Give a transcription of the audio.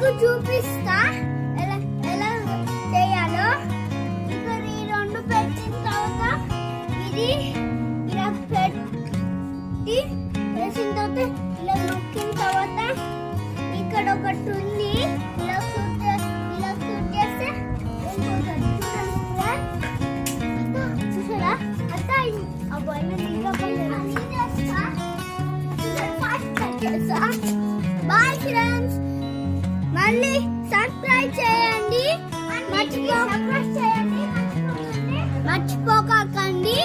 మీకు చూపిస్తా ఎలా ఎలా చేయాలో. ఇక్కడ ఈ రెండు పెట్టిన తర్వాత ఇది ఇలా పెట్టి వేసిన తర్వాత ఇలా నొక్కిన తర్వాత ఇక్కడ ఒకటి ఉంది. ఇలా షూట్ చేస్తే ఇంకొకటి చూసారా అత్త ఆ బాయ్ బాయ్ ఫ్రెండ్స్. మళ్ళీ సబ్స్క్రైబ్ చేయండి, మర్చిపోకండి.